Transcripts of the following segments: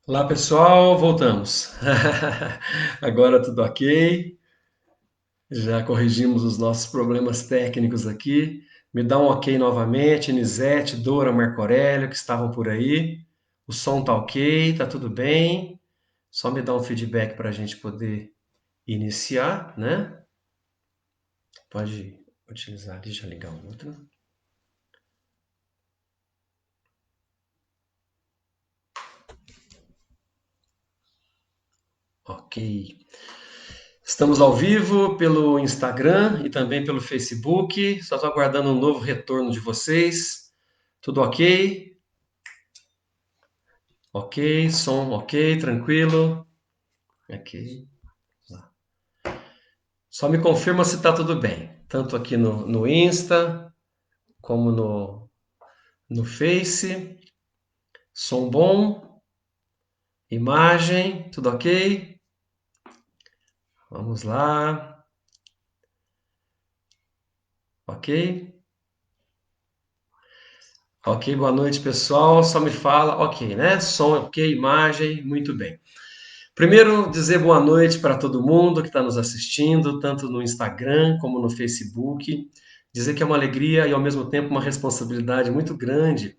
Olá pessoal, voltamos. Agora tudo ok. Já corrigimos os nossos problemas técnicos aqui. Me dá um ok novamente, Nisete, Dora, Marco Aurélio, que estavam por aí. O som tá ok, tá tudo bem. Só me dá um feedback para a gente poder iniciar, né? Pode utilizar, deixa eu ligar o outro. Ok. Estamos ao vivo pelo Instagram e também pelo Facebook. Só estou aguardando um novo retorno de vocês. Tudo ok? Ok, som ok, tranquilo. Ok. Só me confirma se está tudo bem. Tanto aqui no Insta, como no Face. Som bom. Imagem, tudo ok? Vamos lá. Ok? Ok, boa noite, pessoal. Só me fala, ok, né? Som ok, imagem, muito bem. Primeiro, dizer boa noite para todo mundo que está nos assistindo, tanto no Instagram como no Facebook. Dizer que é uma alegria e, ao mesmo tempo, uma responsabilidade muito grande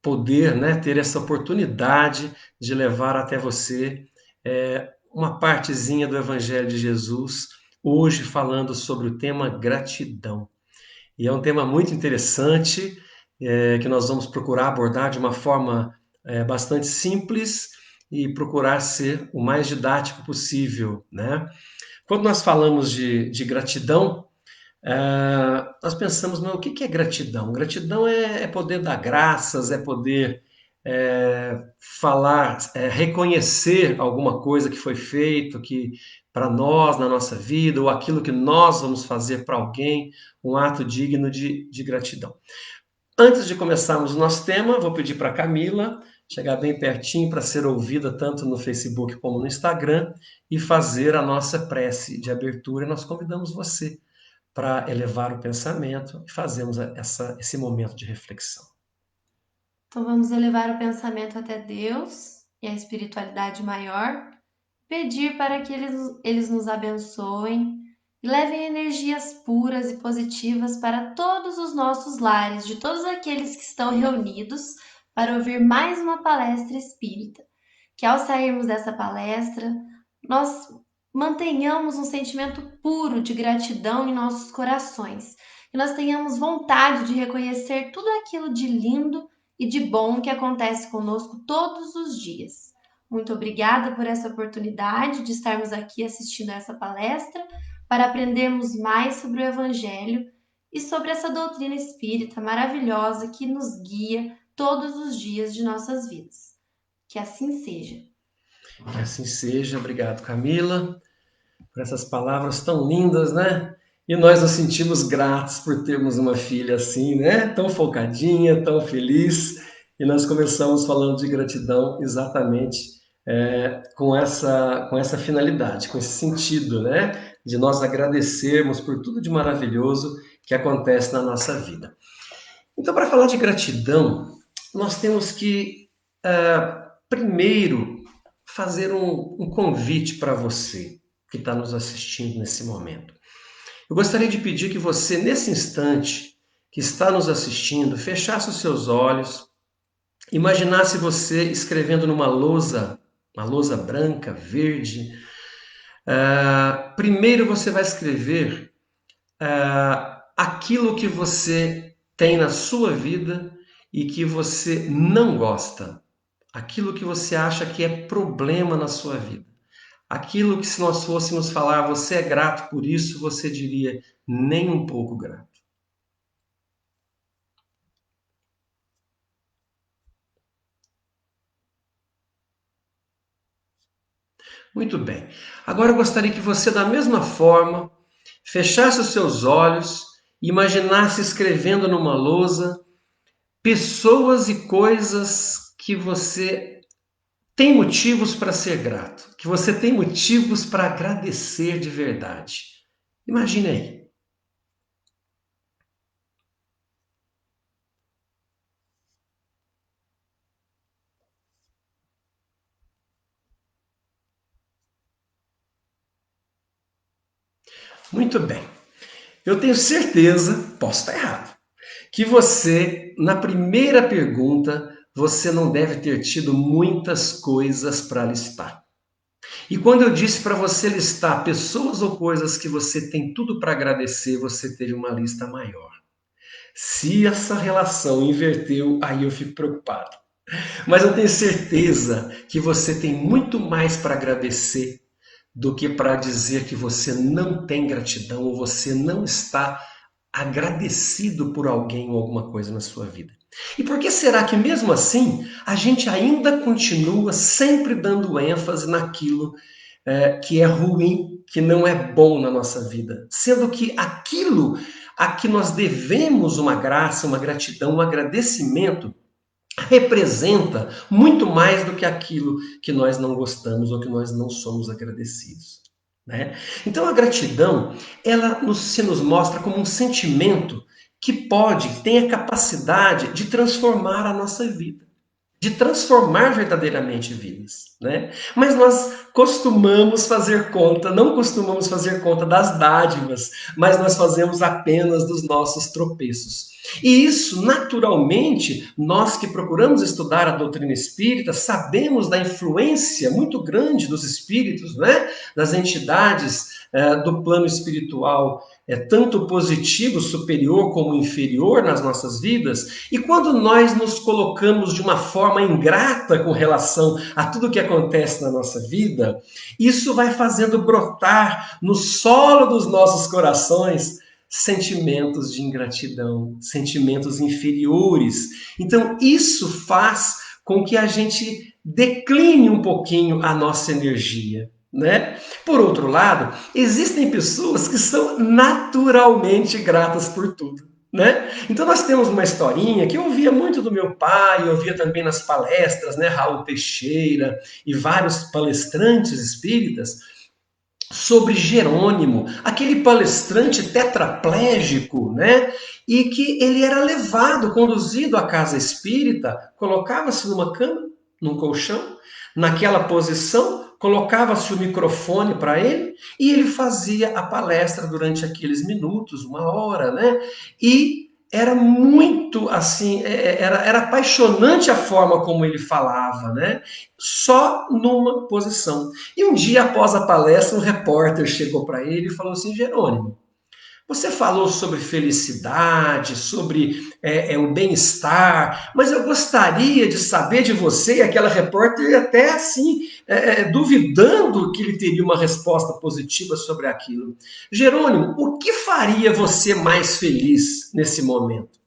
poder, né, ter essa oportunidade de levar até você uma partezinha do Evangelho de Jesus, hoje falando sobre o tema gratidão. E é um tema muito interessante, que nós vamos procurar abordar de uma forma bastante simples e procurar ser o mais didático possível, né? Quando nós falamos de gratidão, nós pensamos, mas o que é gratidão? Gratidão é poder dar graças, é poder falar, reconhecer alguma coisa que foi feito, que para nós, na nossa vida, ou aquilo que nós vamos fazer para alguém, um ato digno de gratidão. Antes de começarmos o nosso tema, vou pedir para a Camila chegar bem pertinho para ser ouvida tanto no Facebook como no Instagram e fazer a nossa prece de abertura. Nós convidamos você para elevar o pensamento e fazermos esse momento de reflexão. Então vamos elevar o pensamento até Deus e a espiritualidade maior, pedir para que eles nos abençoem e levem energias puras e positivas para todos os nossos lares, de todos aqueles que estão reunidos para ouvir mais uma palestra espírita. Que ao sairmos dessa palestra, nós mantenhamos um sentimento puro de gratidão em nossos corações, que nós tenhamos vontade de reconhecer tudo aquilo de lindo e de bom que acontece conosco todos os dias. Muito obrigada por essa oportunidade de estarmos aqui assistindo a essa palestra para aprendermos mais sobre o Evangelho e sobre essa doutrina espírita maravilhosa que nos guia todos os dias de nossas vidas. Que assim seja. Que assim seja. Obrigado, Camila, por essas palavras tão lindas, né? E nós nos sentimos gratos por termos uma filha assim, né? Tão focadinha, tão feliz. E nós começamos falando de gratidão exatamente com essa finalidade, com esse sentido, né? De nós agradecermos por tudo de maravilhoso que acontece na nossa vida. Então, para falar de gratidão, nós temos que, primeiro, fazer um convite para você que está nos assistindo nesse momento. Eu gostaria de pedir que você, nesse instante, que está nos assistindo, fechasse os seus olhos, imaginasse você escrevendo numa lousa, uma lousa branca, verde. Primeiro você vai escrever aquilo que você tem na sua vida e que você não gosta, aquilo que você acha que é problema na sua vida, aquilo que se nós fôssemos falar, você é grato por isso, você diria nem um pouco grato. Muito bem. Agora eu gostaria que você, da mesma forma, fechasse os seus olhos e imaginasse escrevendo numa lousa pessoas e coisas que você tem motivos para ser grato, que você tem motivos para agradecer de verdade. Imagine aí. Muito bem. Eu tenho certeza, posso estar errado, que você, na primeira pergunta, você não deve ter tido muitas coisas para listar. E quando eu disse para você listar pessoas ou coisas que você tem tudo para agradecer, você teve uma lista maior. Se essa relação inverteu, aí eu fico preocupado. Mas eu tenho certeza que você tem muito mais para agradecer do que para dizer que você não tem gratidão ou você não está agradecido por alguém ou alguma coisa na sua vida. E por que será que mesmo assim a gente ainda continua sempre dando ênfase naquilo que é ruim, que não é bom na nossa vida? Sendo que aquilo a que nós devemos uma graça, uma gratidão, um agradecimento, representa muito mais do que aquilo que nós não gostamos ou que nós não somos agradecidos. Né? Então a gratidão, se nos mostra como um sentimento que tem a capacidade de transformar a nossa vida, de transformar verdadeiramente vidas, né? Mas nós não costumamos fazer conta das dádivas, mas nós fazemos apenas dos nossos tropeços. E isso, naturalmente, nós que procuramos estudar a doutrina espírita, sabemos da influência muito grande dos espíritos, né? Das entidades do plano espiritual, tanto positivo, superior, como inferior nas nossas vidas. E quando nós nos colocamos de uma forma ingrata com relação a tudo que acontece na nossa vida, isso vai fazendo brotar no solo dos nossos corações sentimentos de ingratidão, sentimentos inferiores. Então, isso faz com que a gente decline um pouquinho a nossa energia, né? Por outro lado, existem pessoas que são naturalmente gratas por tudo. Né? Então nós temos uma historinha que eu ouvia muito do meu pai, eu ouvia também nas palestras, né, Raul Teixeira e vários palestrantes espíritas, sobre Jerônimo, aquele palestrante tetraplégico, né? E que ele era levado, conduzido à casa espírita, colocava-se numa cama, num colchão, naquela posição, colocava-se o microfone para ele e ele fazia a palestra durante aqueles minutos, uma hora, né? E era muito assim, era apaixonante a forma como ele falava, né? Só numa posição. E um dia após a palestra, um repórter chegou para ele e falou assim: Jerônimo, você falou sobre felicidade, sobre o bem-estar, mas eu gostaria de saber de você, e aquela repórter até assim, duvidando que ele teria uma resposta positiva sobre aquilo. Jerônimo, o que faria você mais feliz nesse momento?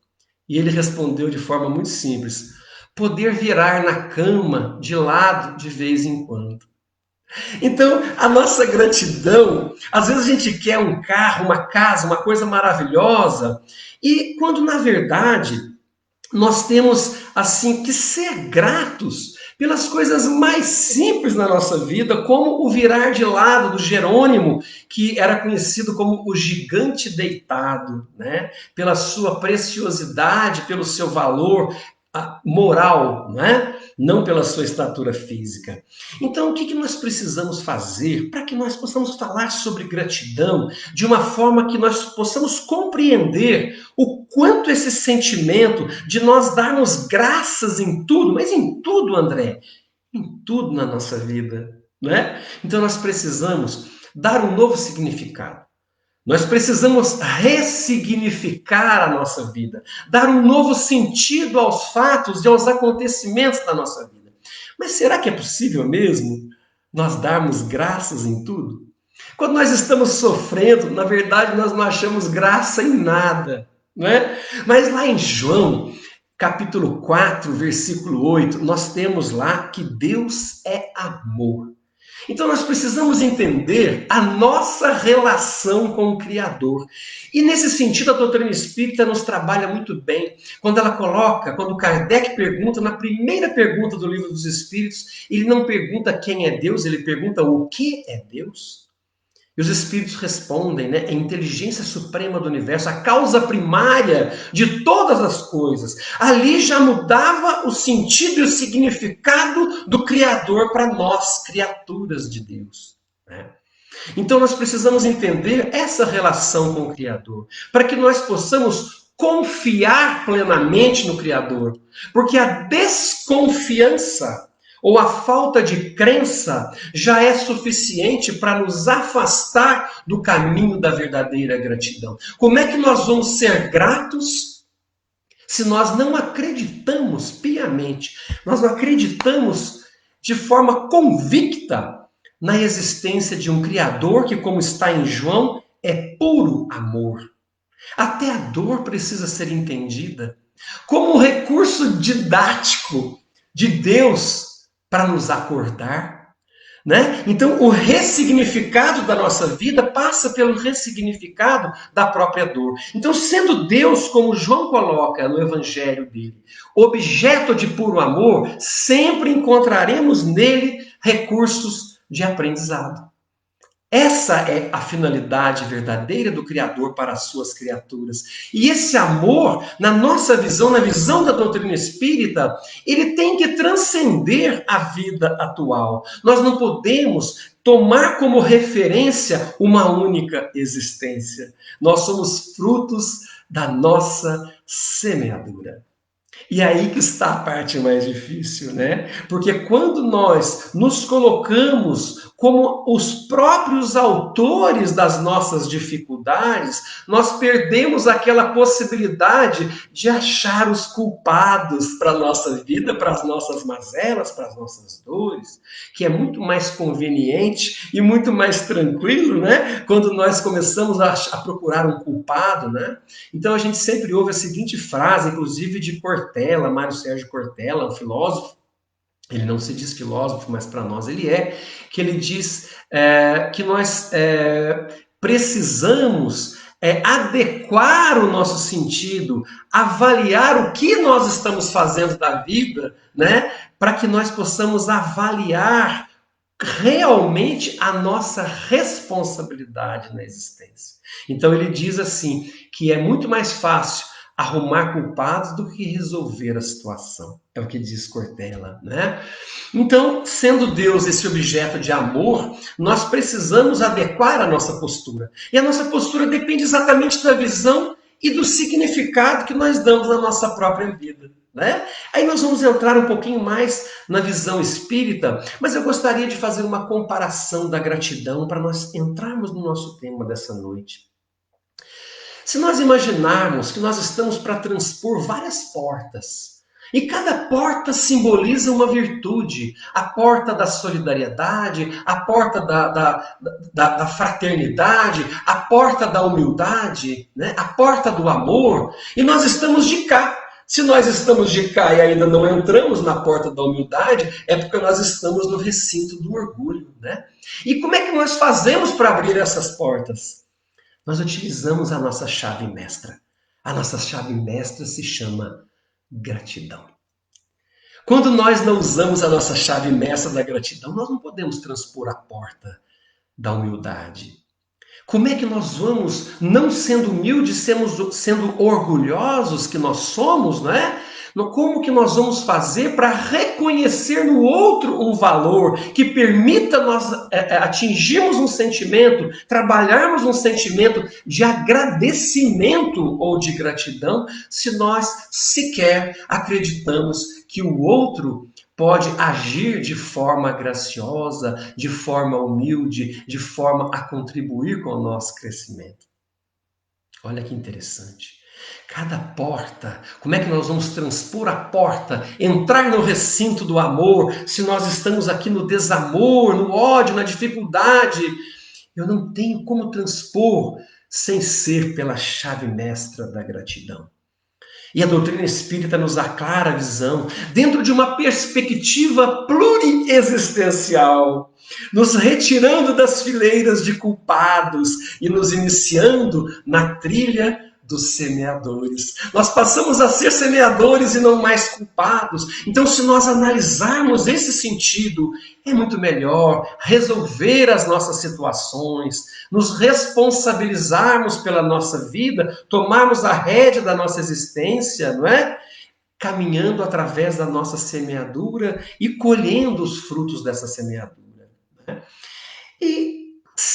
E ele respondeu de forma muito simples: poder virar na cama de lado de vez em quando. Então, a nossa gratidão, às vezes a gente quer um carro, uma casa, uma coisa maravilhosa, e quando na verdade nós temos assim que ser gratos pelas coisas mais simples na nossa vida, como o virar de lado do Jerônimo, que era conhecido como o gigante deitado, né? Pela sua preciosidade, pelo seu valor moral, né? Não pela sua estatura física. Então, o que nós precisamos fazer para que nós possamos falar sobre gratidão de uma forma que nós possamos compreender o quanto esse sentimento de nós darmos graças em tudo, mas em tudo, André, em tudo na nossa vida, né? Então, nós precisamos dar um novo significado. Nós precisamos ressignificar a nossa vida, dar um novo sentido aos fatos e aos acontecimentos da nossa vida. Mas será que é possível mesmo nós darmos graças em tudo? Quando nós estamos sofrendo, na verdade, nós não achamos graça em nada, né? Mas lá em João, capítulo 4, versículo 8, nós temos lá que Deus é amor. Então nós precisamos entender a nossa relação com o Criador. E nesse sentido, a doutrina espírita nos trabalha muito bem. Quando Kardec pergunta, na primeira pergunta do Livro dos Espíritos, ele não pergunta quem é Deus, ele pergunta o que é Deus. E os espíritos respondem, né? É a inteligência suprema do universo, a causa primária de todas as coisas. Ali já mudava o sentido e o significado do Criador para nós, criaturas de Deus, né? Então nós precisamos entender essa relação com o Criador, para que nós possamos confiar plenamente no Criador. Porque a desconfiança ou a falta de crença já é suficiente para nos afastar do caminho da verdadeira gratidão. Como é que nós vamos ser gratos se nós não acreditamos piamente, nós não acreditamos de forma convicta na existência de um Criador que, como está em João, é puro amor? Até a dor precisa ser entendida como um recurso didático de Deus para nos acordar, né? Então, o ressignificado da nossa vida passa pelo ressignificado da própria dor. Então, sendo Deus, como João coloca no evangelho dele, objeto de puro amor, sempre encontraremos nele recursos de aprendizado. Essa é a finalidade verdadeira do Criador para as suas criaturas. E esse amor, na nossa visão, na visão da doutrina espírita, ele tem que transcender a vida atual. Nós não podemos tomar como referência uma única existência. Nós somos frutos da nossa semeadura. E aí que está a parte mais difícil, né? Porque quando nós nos colocamos como os próprios autores das nossas dificuldades, nós perdemos aquela possibilidade de achar os culpados para a nossa vida, para as nossas mazelas, para as nossas dores, que é muito mais conveniente e muito mais tranquilo, né? Quando nós começamos a procurar um culpado, né? Então a gente sempre ouve a seguinte frase, inclusive de Cortella, Mário Sérgio Cortella, um filósofo, ele não se diz filósofo, mas para nós ele é, que ele diz que nós precisamos adequar o nosso sentido, avaliar o que nós estamos fazendo da vida, né, para que nós possamos avaliar realmente a nossa responsabilidade na existência. Então ele diz assim, que é muito mais fácil arrumar culpados do que resolver a situação. É o que diz Cortella, né? Então, sendo Deus esse objeto de amor, nós precisamos adequar a nossa postura. E a nossa postura depende exatamente da visão e do significado que nós damos à nossa própria vida, né? Aí nós vamos entrar um pouquinho mais na visão espírita, mas eu gostaria de fazer uma comparação da gratidão para nós entrarmos no nosso tema dessa noite. Se nós imaginarmos que nós estamos para transpor várias portas, e cada porta simboliza uma virtude, a porta da solidariedade, a porta da fraternidade, a porta da humildade, né? A porta do amor, e nós estamos de cá. Se nós estamos de cá e ainda não entramos na porta da humildade, é porque nós estamos no recinto do orgulho, né? E como é que nós fazemos para abrir essas portas? Nós utilizamos a nossa chave mestra. A nossa chave mestra se chama gratidão. Quando nós não usamos a nossa chave mestra da gratidão, nós não podemos transpor a porta da humildade. Como é que nós vamos, não sendo humildes, sendo orgulhosos que nós somos, não é? Como que nós vamos fazer para reconhecer no outro um valor que permita nós atingirmos um sentimento, trabalharmos um sentimento de agradecimento ou de gratidão, se nós sequer acreditamos que o outro pode agir de forma graciosa, de forma humilde, de forma a contribuir com o nosso crescimento. Olha que interessante. Cada porta, como é que nós vamos transpor a porta, entrar no recinto do amor, se nós estamos aqui no desamor, no ódio, na dificuldade? Eu não tenho como transpor sem ser pela chave mestra da gratidão. E a doutrina espírita nos aclara a visão dentro de uma perspectiva pluriexistencial, nos retirando das fileiras de culpados e nos iniciando na trilha dos semeadores. Nós passamos a ser semeadores e não mais culpados. Então, se nós analisarmos esse sentido, é muito melhor resolver as nossas situações, nos responsabilizarmos pela nossa vida, tomarmos a rédea da nossa existência, não é? Caminhando através da nossa semeadura e colhendo os frutos dessa semeadura, né? E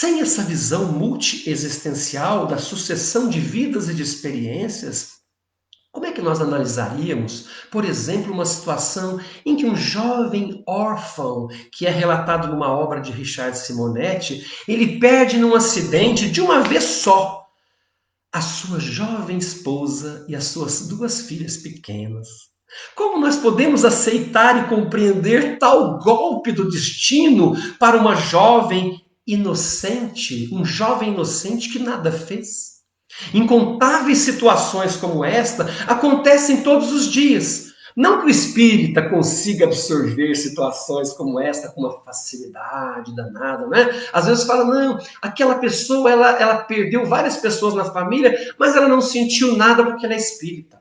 Sem essa visão multi-existencial da sucessão de vidas e de experiências, como é que nós analisaríamos, por exemplo, uma situação em que um jovem órfão, que é relatado numa obra de Richard Simonetti, ele perde num acidente de uma vez só a sua jovem esposa e as suas 2 filhas pequenas? Como nós podemos aceitar e compreender tal golpe do destino para uma jovem inocente, um jovem inocente que nada fez? Incontáveis situações como esta acontecem todos os dias. Não que o espírita consiga absorver situações como esta com uma facilidade danada, né? Às vezes fala, não, aquela pessoa, ela perdeu várias pessoas na família, mas ela não sentiu nada porque ela é espírita.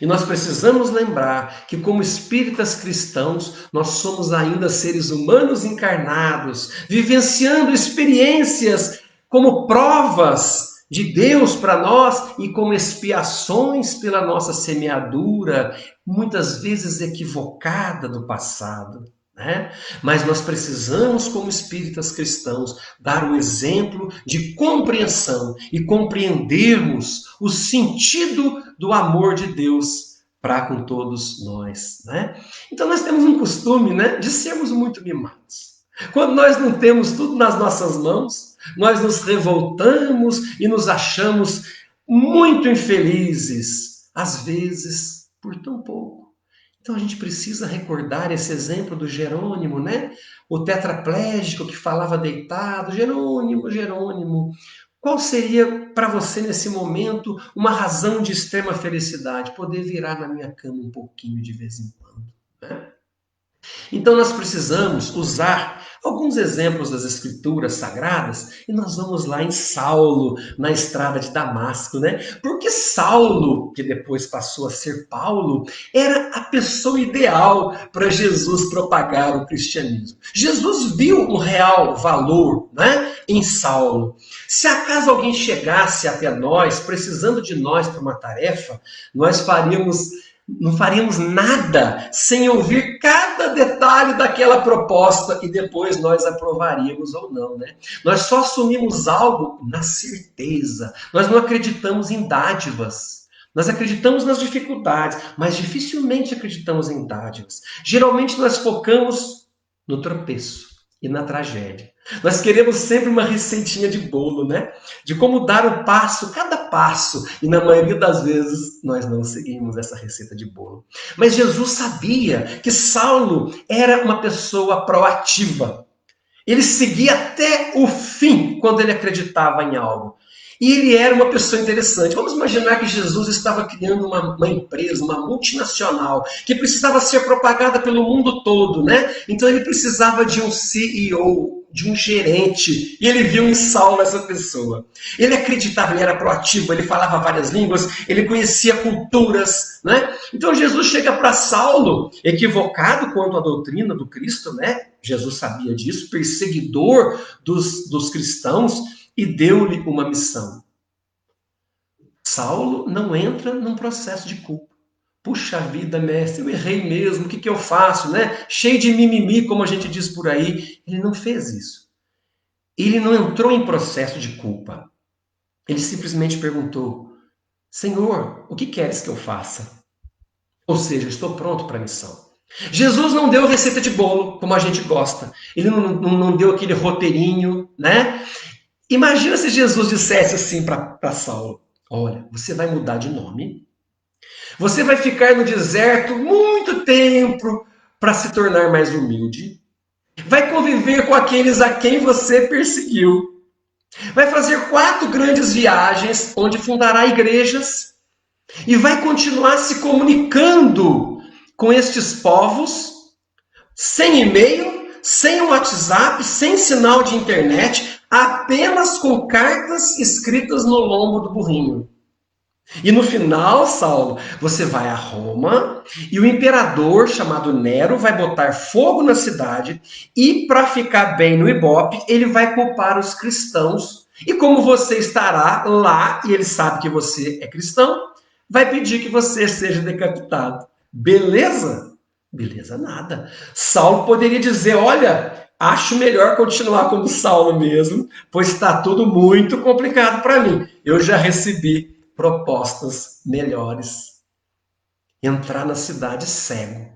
E nós precisamos lembrar que, como espíritas cristãos, nós somos ainda seres humanos encarnados, vivenciando experiências como provas de Deus para nós e como expiações pela nossa semeadura, muitas vezes equivocada do passado. Né? Mas nós precisamos, como espíritas cristãos, dar o exemplo de compreensão e compreendermos o sentido do amor de Deus para com todos nós. Né? Então nós temos um costume, né, de sermos muito mimados. Quando nós não temos tudo nas nossas mãos, nós nos revoltamos e nos achamos muito infelizes, às vezes por tão pouco. Então a gente precisa recordar esse exemplo do Jerônimo, né? O tetraplégico que falava deitado, Jerônimo, Jerônimo. Qual seria para você nesse momento uma razão de extrema felicidade? Poder virar na minha cama um pouquinho de vez em quando, né? Então nós precisamos usar alguns exemplos das escrituras sagradas e nós vamos lá em Saulo, na estrada de Damasco, né? Porque Saulo, que depois passou a ser Paulo, era a pessoa ideal para Jesus propagar o cristianismo. Jesus viu um real valor, né, em Saulo. Se acaso alguém chegasse até nós, precisando de nós para uma tarefa, não faríamos nada sem ouvir cada detalhe daquela proposta e depois nós aprovaríamos ou não, né? Nós só assumimos algo na certeza. Nós não acreditamos em dádivas. Nós acreditamos nas dificuldades, mas dificilmente acreditamos em dádivas. Geralmente nós focamos no tropeço e na tragédia. Nós queremos sempre uma receitinha de bolo, né? De como dar o passo, cada passo. E na maioria das vezes nós não seguimos essa receita de bolo. Mas Jesus sabia que Saulo era uma pessoa proativa. Ele seguia até o fim quando ele acreditava em algo. E ele era uma pessoa interessante. Vamos imaginar que Jesus estava criando uma empresa, uma multinacional, que precisava ser propagada pelo mundo todo, né? Então ele precisava de um CEO, de um gerente. E ele viu em Saulo essa pessoa. Ele acreditava, ele era proativo, ele falava várias línguas, ele conhecia culturas, né? Então Jesus chega para Saulo, equivocado quanto à doutrina do Cristo, né? Jesus sabia disso, perseguidor dos cristãos, e deu-lhe uma missão. Saulo não entra num processo de culpa. Puxa vida, mestre, eu errei mesmo, o que eu faço, né? Cheio de mimimi, como a gente diz por aí. Ele não fez isso. Ele não entrou em processo de culpa. Ele simplesmente perguntou, Senhor, o que queres que eu faça? Ou seja, estou pronto para a missão. Jesus não deu receita de bolo, como a gente gosta. Ele não deu aquele roteirinho, né? Imagina se Jesus dissesse assim para Saulo, olha, você vai mudar de nome, você vai ficar no deserto muito tempo para se tornar mais humilde, vai conviver com aqueles a quem você perseguiu, vai fazer 4 grandes viagens onde fundará igrejas e vai continuar se comunicando com estes povos sem e-mail, sem WhatsApp, sem sinal de internet, apenas com cartas escritas no lombo do burrinho. E no final, Saulo, você vai a Roma e o imperador chamado Nero vai botar fogo na cidade e, para ficar bem no Ibope, ele vai culpar os cristãos. E como você estará lá e ele sabe que você é cristão, vai pedir que você seja decapitado. Beleza? Beleza nada. Saulo poderia dizer, olha, acho melhor continuar como Saulo mesmo, pois está tudo muito complicado para mim. Eu já recebi propostas melhores. Entrar na cidade cego.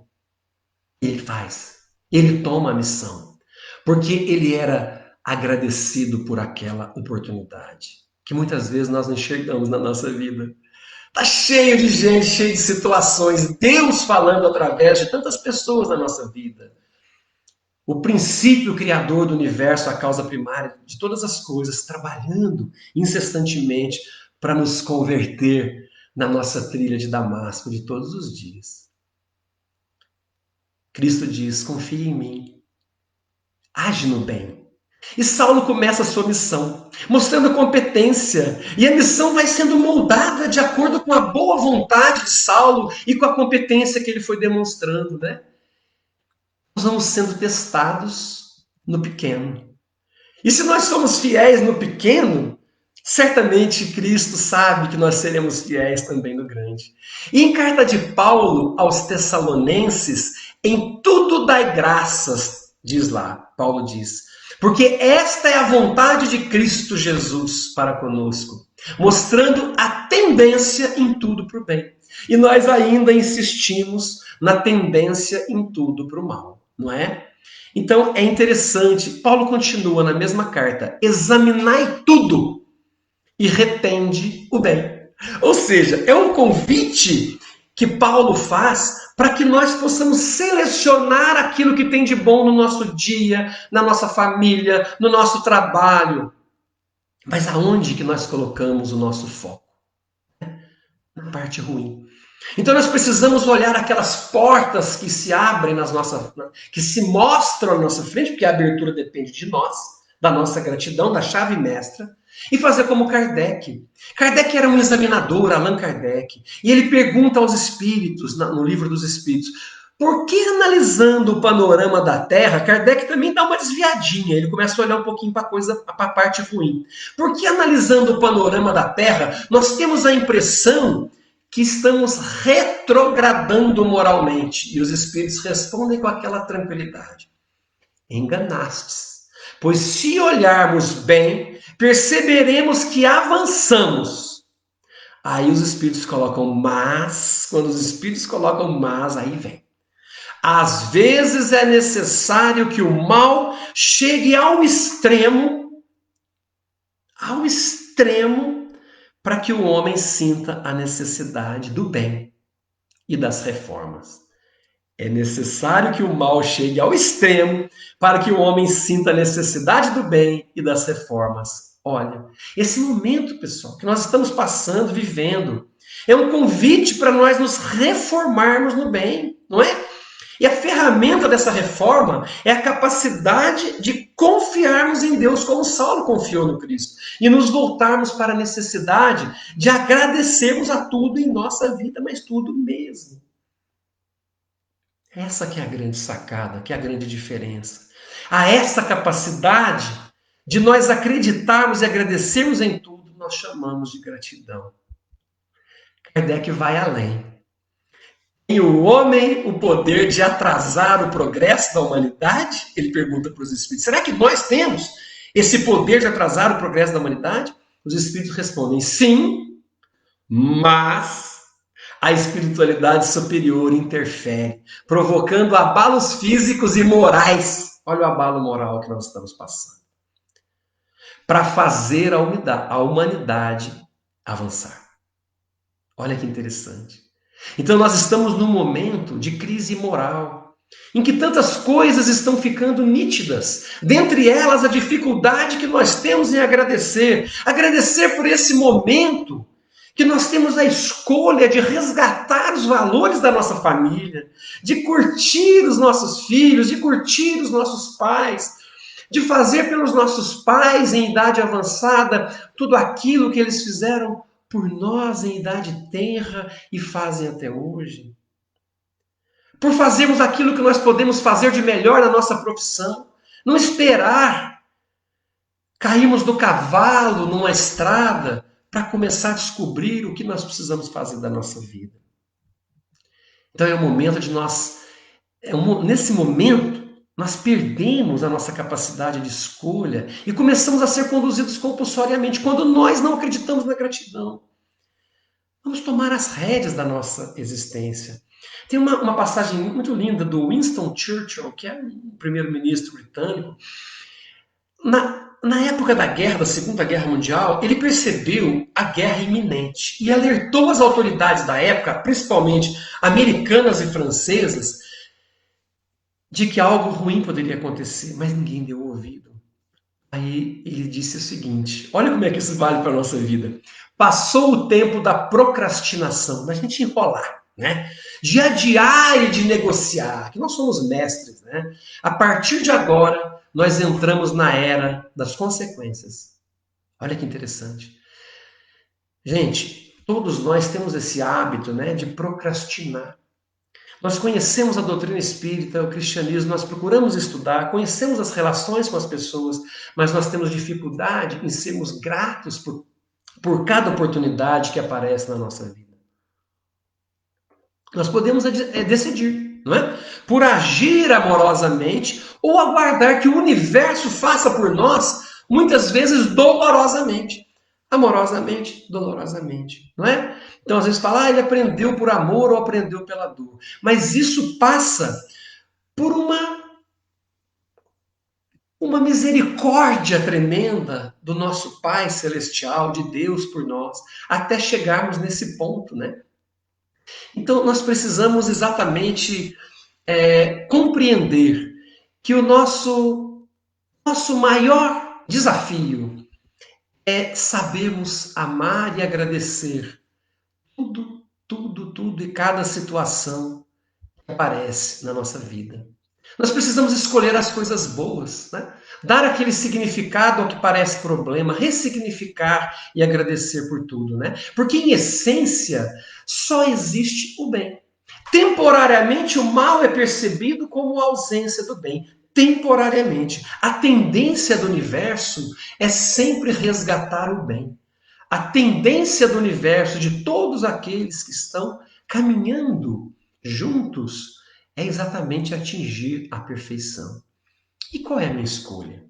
Ele faz. Ele toma a missão. Porque ele era agradecido por aquela oportunidade. Que muitas vezes nós não enxergamos na nossa vida. Está cheio de gente, cheio de situações. Deus falando através de tantas pessoas na nossa vida. O princípio criador do universo, a causa primária de todas as coisas, trabalhando incessantemente para nos converter na nossa trilha de Damasco de todos os dias. Cristo diz: confie em mim, age no bem. E Saulo começa a sua missão, mostrando competência, e a missão vai sendo moldada de acordo com a boa vontade de Saulo e com a competência que ele foi demonstrando, né? Nós vamos sendo testados no pequeno. E se nós somos fiéis no pequeno, certamente Cristo sabe que nós seremos fiéis também no grande. E em carta de Paulo aos Tessalonicenses, em tudo dai graças, diz lá, Paulo diz, porque esta é a vontade de Cristo Jesus para conosco, mostrando a tendência em tudo para o bem. E nós ainda insistimos na tendência em tudo para o mal, não é? Então é interessante, Paulo continua na mesma carta, examinai tudo e retende o bem. Ou seja, é um convite que Paulo faz para que nós possamos selecionar aquilo que tem de bom no nosso dia, na nossa família, no nosso trabalho. Mas aonde que nós colocamos o nosso foco? Na parte ruim. Então nós precisamos olhar aquelas portas que se abrem que se mostram à nossa frente, porque a abertura depende de nós, da nossa gratidão, da chave mestra, e fazer como Kardec. Kardec era um examinador, Allan Kardec, e ele pergunta aos espíritos, no livro dos espíritos, por que analisando o panorama da Terra, Kardec também dá uma desviadinha, ele começa a olhar um pouquinho para a parte ruim. Por que analisando o panorama da Terra, nós temos a impressão que estamos retrogradando moralmente? E os espíritos respondem com aquela tranquilidade: enganastes. Pois se olharmos bem, perceberemos que avançamos. Aí os espíritos colocam mas, quando os espíritos colocam mas, aí vem. Às vezes é necessário que o mal chegue ao extremo, para que o homem sinta a necessidade do bem e das reformas. É necessário que o mal chegue ao extremo para que o homem sinta a necessidade do bem e das reformas. Olha, esse momento, pessoal, que nós estamos passando, vivendo, é um convite para nós nos reformarmos no bem, não é? E a ferramenta dessa reforma é a capacidade de confiarmos em Deus como Saulo confiou no Cristo. E nos voltarmos para a necessidade de agradecermos a tudo em nossa vida, mas tudo mesmo. Essa que é a grande sacada, que é a grande diferença. A essa capacidade de nós acreditarmos e agradecermos em tudo, nós chamamos de gratidão. Kardec vai além. Tem o homem o poder de atrasar o progresso da humanidade? Ele pergunta para os espíritos. Será que nós temos esse poder de atrasar o progresso da humanidade? Os espíritos respondem sim, mas a espiritualidade superior interfere, provocando abalos físicos e morais. Olha o abalo moral que nós estamos passando. Para fazer a humanidade avançar. Olha que interessante. Então nós estamos num momento de crise moral, em que tantas coisas estão ficando nítidas. Dentre elas, a dificuldade que nós temos em agradecer. Agradecer por esse momento que nós temos a escolha de resgatar os valores da nossa família, de curtir os nossos filhos, de curtir os nossos pais, de fazer pelos nossos pais em idade avançada tudo aquilo que eles fizeram por nós em idade tenra e fazem até hoje. Por fazermos aquilo que nós podemos fazer de melhor na nossa profissão. Não esperar cairmos do cavalo numa estrada para começar a descobrir o que nós precisamos fazer da nossa vida. Então é o momento de nós, nesse momento, Nós perdemos a nossa capacidade de escolha e começamos a ser conduzidos compulsoriamente quando nós não acreditamos na gratidão. Vamos tomar as rédeas da nossa existência. Tem uma passagem muito linda do Winston Churchill, que é um primeiro-ministro britânico. Na época da Segunda Guerra Mundial, ele percebeu a guerra iminente e alertou as autoridades da época, principalmente americanas e francesas, de que algo ruim poderia acontecer, mas ninguém deu ouvido. Aí ele disse o seguinte: olha como é que isso vale para a nossa vida. Passou o tempo da procrastinação, da gente enrolar, né? De adiar e de negociar, que nós somos mestres, né? A partir de agora, nós entramos na era das consequências. Olha que interessante. Gente, todos nós temos esse hábito, né, de procrastinar. Nós conhecemos a doutrina espírita, o cristianismo, nós procuramos estudar, conhecemos as relações com as pessoas, mas nós temos dificuldade em sermos gratos por cada oportunidade que aparece na nossa vida. Nós podemos decidir, não é? Por agir amorosamente ou aguardar que o universo faça por nós, muitas vezes dolorosamente. Amorosamente, dolorosamente, não é? Então, às vezes fala, ele aprendeu por amor ou aprendeu pela dor. Mas isso passa por uma misericórdia tremenda do nosso Pai Celestial, de Deus por nós, até chegarmos nesse ponto, né? Então, nós precisamos exatamente compreender que o nosso maior desafio é sabermos amar e agradecer tudo e cada situação que aparece na nossa vida. Nós precisamos escolher as coisas boas, né? Dar aquele significado ao que parece problema, ressignificar e agradecer por tudo, né? Porque em essência só existe o bem. Temporariamente o mal é percebido como a ausência do bem. Temporariamente. A tendência do universo é sempre resgatar o bem. A tendência do universo, de todos aqueles que estão caminhando juntos, é exatamente atingir a perfeição. E qual é a minha escolha?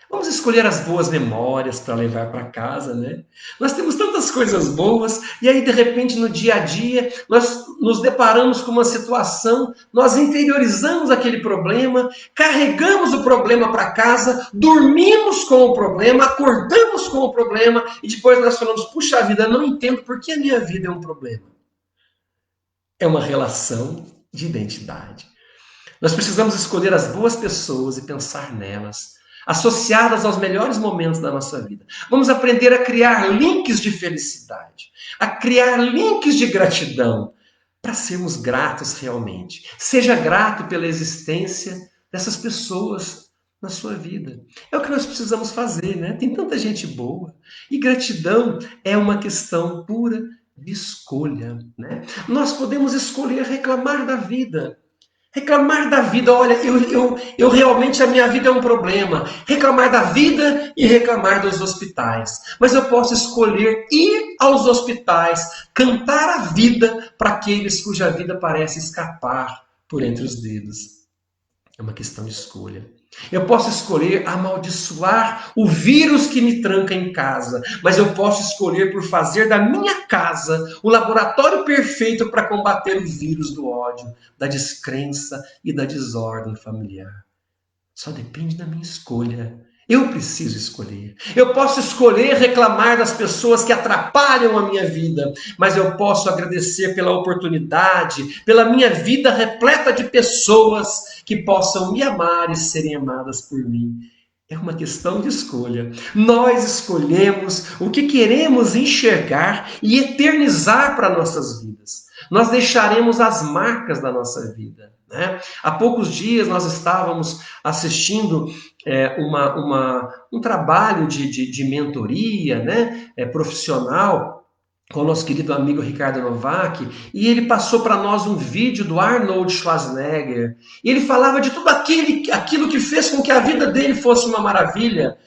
Vamos escolher as boas memórias para levar para casa, né? Nós temos tantas coisas boas e aí de repente no dia a dia nós nos deparamos com uma situação, nós interiorizamos aquele problema, carregamos o problema para casa, dormimos com o problema, acordamos com o problema e depois nós falamos: puxa vida, não entendo por que a minha vida é um problema. É uma relação de identidade. Nós precisamos escolher as boas pessoas e pensar nelas, associadas aos melhores momentos da nossa vida. Vamos aprender a criar links de felicidade, a criar links de gratidão, para sermos gratos realmente. Seja grato pela existência dessas pessoas na sua vida. É o que nós precisamos fazer, né? Tem tanta gente boa. E gratidão é uma questão pura de escolha, né? Nós podemos escolher reclamar da vida. Reclamar da vida, olha, eu realmente, a minha vida é um problema. Reclamar da vida e reclamar dos hospitais. Mas eu posso escolher ir aos hospitais, cantar a vida para aqueles cuja vida parece escapar por entre os dedos. É uma questão de escolha. Eu posso escolher amaldiçoar o vírus que me tranca em casa, mas eu posso escolher por fazer da minha casa o laboratório perfeito para combater o vírus do ódio, da descrença e da desordem familiar. Só depende da minha escolha. Eu preciso escolher. Eu posso escolher reclamar das pessoas que atrapalham a minha vida, mas eu posso agradecer pela oportunidade, pela minha vida repleta de pessoas que possam me amar e serem amadas por mim. É uma questão de escolha. Nós escolhemos o que queremos enxergar e eternizar para nossas vidas. Nós deixaremos as marcas da nossa vida, né? Há poucos dias nós estávamos assistindo um trabalho de mentoria, né, profissional com o nosso querido amigo Ricardo Novak, e ele passou para nós um vídeo do Arnold Schwarzenegger, e ele falava de tudo aquilo que fez com que a vida dele fosse uma maravilha,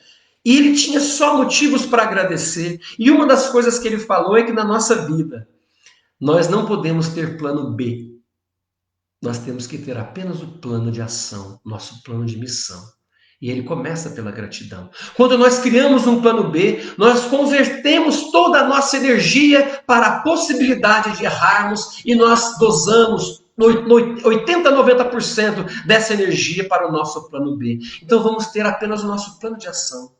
e ele tinha só motivos para agradecer, e uma das coisas que ele falou é que na nossa vida, nós não podemos ter plano B. Nós temos que ter apenas o plano de ação, nosso plano de missão. E ele começa pela gratidão. Quando nós criamos um plano B, nós convertemos toda a nossa energia para a possibilidade de errarmos e nós dosamos 80, 90% dessa energia para o nosso plano B. Então vamos ter apenas o nosso plano de ação.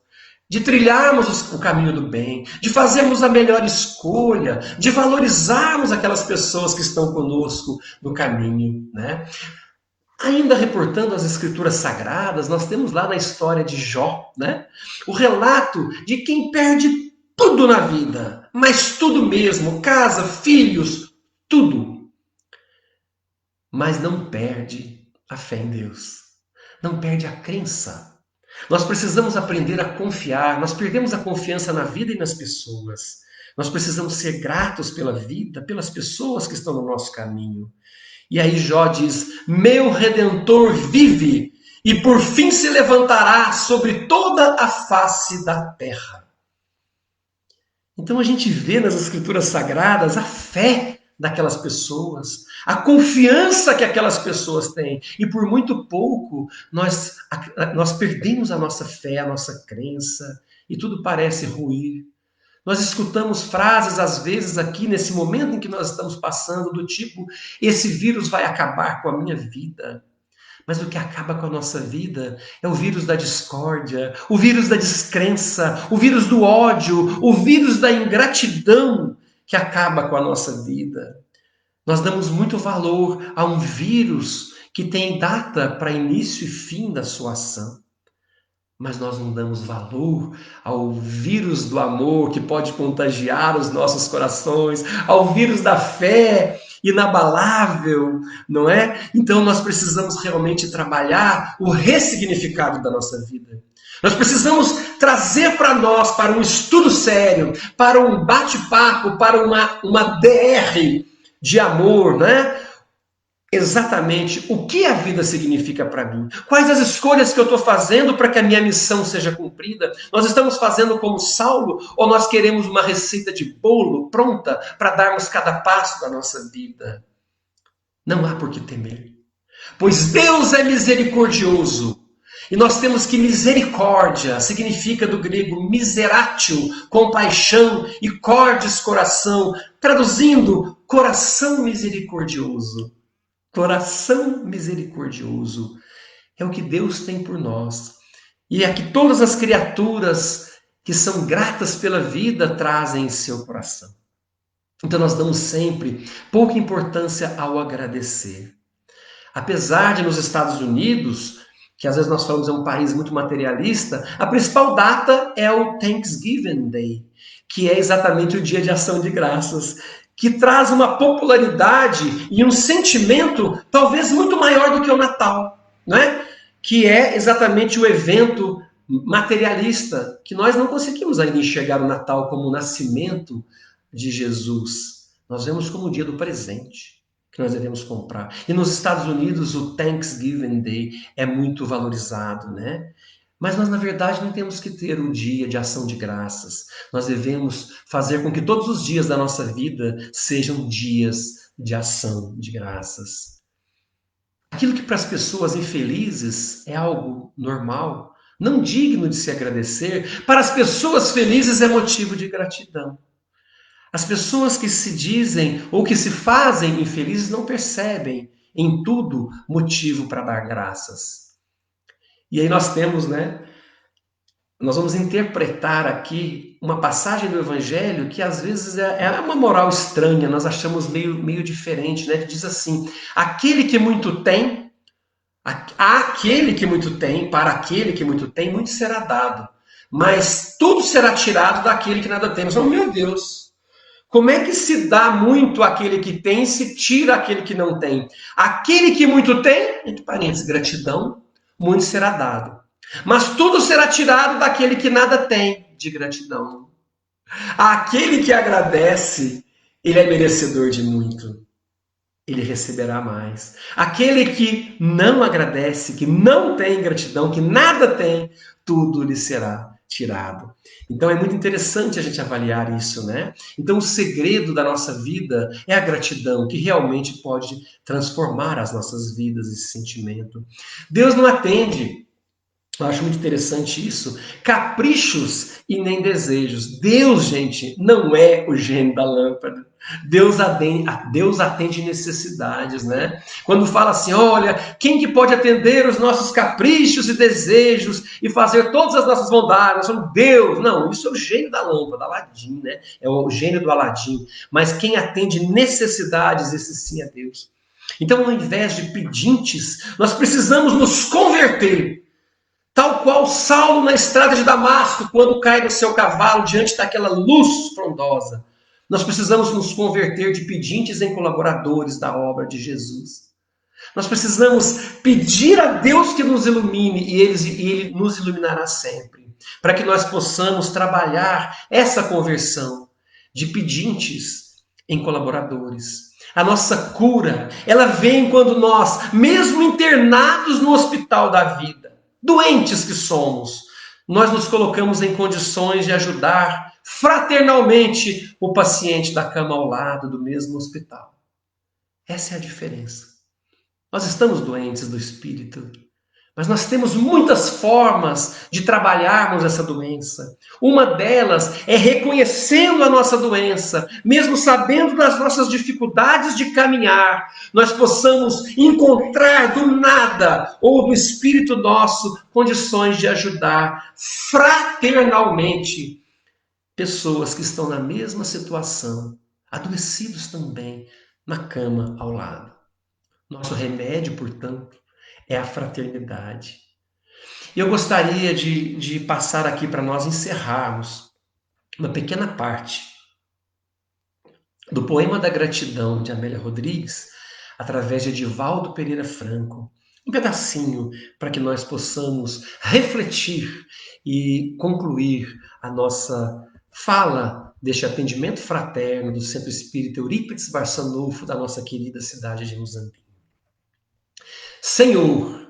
De trilharmos o caminho do bem, de fazermos a melhor escolha, de valorizarmos aquelas pessoas que estão conosco no caminho, né? Ainda reportando as escrituras sagradas, nós temos lá na história de Jó, né? O relato de quem perde tudo na vida, mas tudo mesmo, casa, filhos, tudo. Mas não perde a fé em Deus, não perde a crença. Nós precisamos aprender a confiar, nós perdemos a confiança na vida e nas pessoas. Nós precisamos ser gratos pela vida, pelas pessoas que estão no nosso caminho. E aí Jó diz: meu Redentor vive e por fim se levantará sobre toda a face da terra. Então a gente vê nas escrituras sagradas a fé daquelas pessoas, a confiança que aquelas pessoas têm. E por muito pouco nós perdemos a nossa fé, a nossa crença, e tudo parece ruir. Nós escutamos frases, às vezes, aqui nesse momento em que nós estamos passando, do tipo: esse vírus vai acabar com a minha vida. Mas o que acaba com a nossa vida é o vírus da discórdia, o vírus da descrença, o vírus do ódio, o vírus da ingratidão que acaba com a nossa vida. Nós damos muito valor a um vírus que tem data para início e fim da sua ação. Mas nós não damos valor ao vírus do amor que pode contagiar os nossos corações, ao vírus da fé inabalável, não é? Então nós precisamos realmente trabalhar o ressignificado da nossa vida. Nós precisamos trazer para nós, para um estudo sério, para um bate-papo, para uma DR de amor, né? Exatamente o que a vida significa para mim. Quais as escolhas que eu estou fazendo para que a minha missão seja cumprida? Nós estamos fazendo como Saulo ou nós queremos uma receita de bolo pronta para darmos cada passo da nossa vida? Não há por que temer. Pois Deus é misericordioso. E nós temos que misericórdia significa do grego miseratio, compaixão, e cordes, coração, traduzindo, coração misericordioso. Coração misericordioso é o que Deus tem por nós. E é que todas as criaturas que são gratas pela vida trazem em seu coração. Então nós damos sempre pouca importância ao agradecer. Apesar de nos Estados Unidos, que às vezes nós falamos é um país muito materialista, a principal data é o Thanksgiving Day, que é exatamente o dia de ação de graças, que traz uma popularidade e um sentimento talvez muito maior do que o Natal, né? Que é exatamente o evento materialista, que nós não conseguimos ainda enxergar o Natal como o nascimento de Jesus. Nós vemos como o dia do presente que nós devemos comprar. E nos Estados Unidos o Thanksgiving Day é muito valorizado, né? Mas nós, na verdade, não temos que ter um dia de ação de graças. Nós devemos fazer com que todos os dias da nossa vida sejam dias de ação de graças. Aquilo que para as pessoas infelizes é algo normal, não digno de se agradecer, para as pessoas felizes é motivo de gratidão. As pessoas que se dizem ou que se fazem infelizes não percebem em tudo motivo para dar graças. E aí nós temos, né? Nós vamos interpretar aqui uma passagem do Evangelho que às vezes é uma moral estranha, nós achamos meio diferente, né? Que diz assim: aquele que muito tem, aquele que muito tem, para aquele que muito tem, muito será dado. Mas tudo será tirado daquele que nada tem. Nós falamos, meu Deus, como é que se dá muito àquele que tem e se tira aquele que não tem? Aquele que muito tem, entre parênteses, gratidão, muito será dado. Mas tudo será tirado daquele que nada tem de gratidão. Aquele que agradece, ele é merecedor de muito. Ele receberá mais. Aquele que não agradece, que não tem gratidão, que nada tem, tudo lhe será tirado. Então é muito interessante a gente avaliar isso, né? Então o segredo da nossa vida é a gratidão, que realmente pode transformar as nossas vidas, esse sentimento. Deus não atende, eu acho muito interessante isso, caprichos e nem desejos. Deus, gente, não é o gênio da lâmpada. Deus atende necessidades, né? Quando fala assim, olha, quem que pode atender os nossos caprichos e desejos e fazer todas as nossas vontades? Nós somos Deus. Não, isso é o gênio da lâmpada, Aladim, né? É o gênio do Aladim. Mas quem atende necessidades, esse sim é Deus. Então, ao invés de pedintes, nós precisamos nos converter. Tal qual Saulo na estrada de Damasco, quando cai do seu cavalo diante daquela luz frondosa. Nós precisamos nos converter de pedintes em colaboradores da obra de Jesus. Nós precisamos pedir a Deus que nos ilumine e Ele nos iluminará sempre. Para que nós possamos trabalhar essa conversão de pedintes em colaboradores. A nossa cura, ela vem quando nós, mesmo internados no hospital da vida, doentes que somos, nós nos colocamos em condições de ajudar fraternalmente o paciente da cama ao lado do mesmo hospital. Essa é a diferença. Nós estamos doentes do espírito, mas nós temos muitas formas de trabalharmos essa doença. Uma delas é reconhecendo a nossa doença, mesmo sabendo das nossas dificuldades de caminhar, nós possamos encontrar do nada ou do espírito nosso condições de ajudar fraternalmente pessoas que estão na mesma situação, adoecidos também, na cama ao lado. Nosso remédio, portanto, é a fraternidade. E eu gostaria de passar aqui para nós encerrarmos uma pequena parte do Poema da Gratidão de Amélia Rodrigues, através de Edivaldo Pereira Franco. Um pedacinho para que nós possamos refletir e concluir a nossa fala deste atendimento fraterno do Centro Espírita Eurípides Barçanufo da nossa querida cidade de Moçambique. Senhor,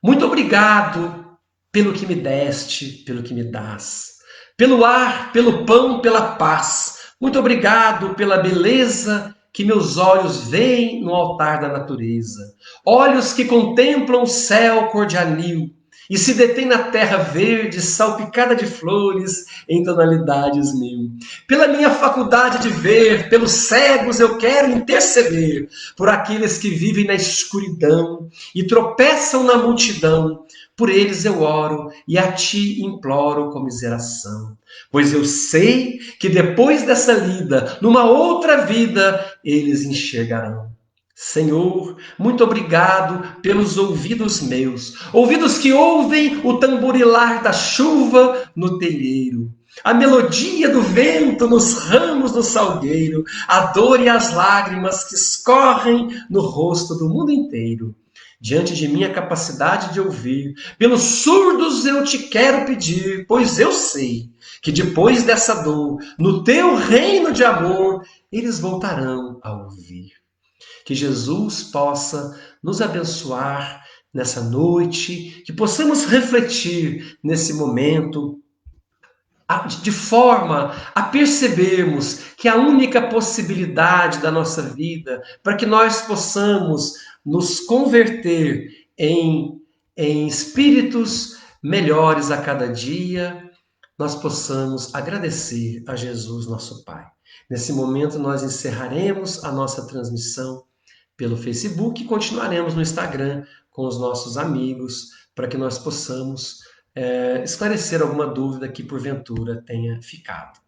muito obrigado pelo que me deste, pelo que me dás, pelo ar, pelo pão, pela paz. Muito obrigado pela beleza que meus olhos veem no altar da natureza. Olhos que contemplam o céu cor de anil e se detêm na terra verde, salpicada de flores em tonalidades mil. Pela minha faculdade de ver, pelos cegos eu quero interceder, por aqueles que vivem na escuridão e tropeçam na multidão. Por eles eu oro e a ti imploro comiseração. Pois eu sei que depois dessa lida, numa outra vida, eles enxergarão. Senhor, muito obrigado pelos ouvidos meus, ouvidos que ouvem o tamborilar da chuva no telheiro, a melodia do vento nos ramos do salgueiro, a dor e as lágrimas que escorrem no rosto do mundo inteiro. Diante de minha capacidade de ouvir, pelos surdos eu te quero pedir, pois eu sei que depois dessa dor, no teu reino de amor, eles voltarão a ouvir. Que Jesus possa nos abençoar nessa noite, que possamos refletir nesse momento, de forma a percebermos que a única possibilidade da nossa vida para que nós possamos nos converter em espíritos melhores a cada dia, nós possamos agradecer a Jesus, nosso Pai. Nesse momento, nós encerraremos a nossa transmissão pelo Facebook e continuaremos no Instagram com os nossos amigos para que nós possamos esclarecer alguma dúvida que porventura tenha ficado.